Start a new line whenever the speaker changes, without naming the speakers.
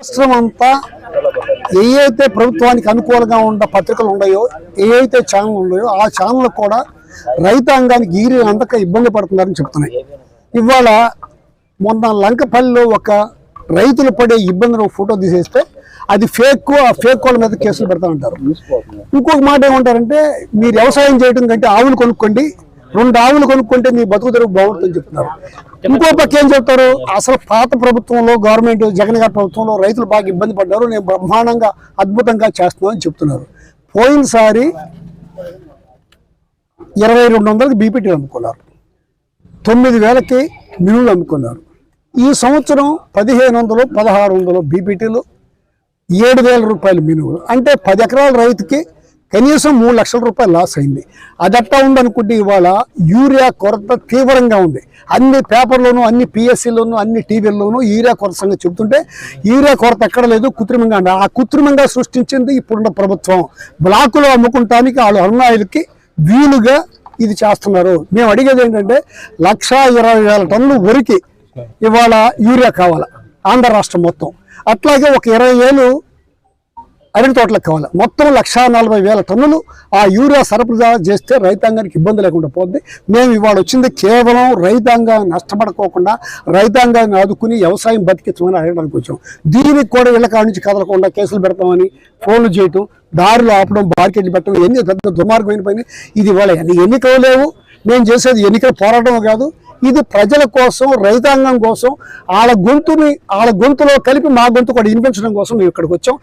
రాష్ట్రమంతా ఏవైతే ప్రభుత్వానికి అనుకూలంగా ఉన్న పత్రికలు ఉన్నాయో, ఏవైతే ఛానల్ ఉన్నాయో ఆ ఛానల్ కూడా రైతాంగానికి ఈరి అందక ఇబ్బంది పడుతున్నారని చెప్తున్నాయి. ఇవాళ మొన్న లంకపల్లిలో ఒక రైతులు పడే ఇబ్బందులు ఫోటో తీసేస్తే అది ఫేక్, ఆ ఫేక్ వాళ్ళ మీద కేసులు పెడతానంటారు. ఇంకొక మాట ఏమంటారంటే, మీరు వ్యవసాయం చేయడం కంటే ఆవులు కొనుక్కోండి, 2 ఆవులు కొనుక్కుంటే మీ బతుకు తెరువు బాగుంటుందని చెప్తున్నారు. ఇంకో పక్క ఏం చెప్తారు, అసలు పాత ప్రభుత్వంలో గవర్నమెంట్ జగన్ గారి ప్రభుత్వంలో రైతులు బాగా ఇబ్బంది పడ్డారు, నేను బ్రహ్మాండంగా అద్భుతంగా చేస్తున్నానని చెప్తున్నారు. పోయినసారి 2200కి బీపీటీలు అమ్ముకున్నారు, 9000కి మినువులు అమ్ముకున్నారు. ఈ సంవత్సరం 1500 1600 బీపీటీలు, 7000 రూపాయలు మినువులు. అంటే 10 ఎకరాల రైతుకి కనీసం 3 లక్షల రూపాయలు లాస్ అయింది. అదట్టా ఉందనుకుంటే ఇవాళ యూరియా కొరత తీవ్రంగా ఉంది. అన్ని పేపర్లోనూ, అన్ని పిఎస్సీలోనూ, అన్ని టీవీల్లోనూ యూరియా కొరత సంగతి చెబుతుంటే యూరియా కొరత ఎక్కడ లేదు, కృత్రిమంగా ఉంది. ఆ కృత్రిమంగా సృష్టించింది ఇప్పుడున్న ప్రభుత్వం. బ్లాకులో అమ్ముకుంటానికి వాళ్ళు అరుణాయులకి వీలుగా ఇది చేస్తున్నారు. మేము అడిగేది ఏంటంటే 1,20,000 టన్నులు వరికి ఇవాళ యూరియా కావాలి ఆంధ్ర రాష్ట్రం మొత్తం. అట్లాగే ఒక 20,000 అరటి తోటలకు కావాలి. మొత్తం 1,40,000 టన్నులు ఆ యూరియా సరఫరా చేస్తే రైతాంగానికి ఇబ్బంది లేకుండా పోద్ది. మేము ఇవాళ వచ్చింది కేవలం రైతాంగాన్ని నష్టపడుకోకుండా రైతాంగాన్ని ఆదుకుని వ్యవసాయం బతికించమని అడగడానికి వచ్చాం. దీనికి కూడా ఇళ్ళ కాడ నుంచి కదలకుండా కేసులు పెడతామని ఫోన్లు చేయటం, దారులు ఆపడం, బార్కెట్లు పెట్టడం, ఎన్ని పెద్ద దుర్మార్గమైన పని. ఇది ఇవాళ ఎన్నికలు లేవు, మేము చేసేది ఎన్నికల పోరాటం కాదు. ఇది ప్రజల కోసం, రైతాంగం కోసం, వాళ్ళ గొంతులో కలిపి మా గొంతు కూడా వినిపించడం కోసం మేము ఇక్కడికి వచ్చాం.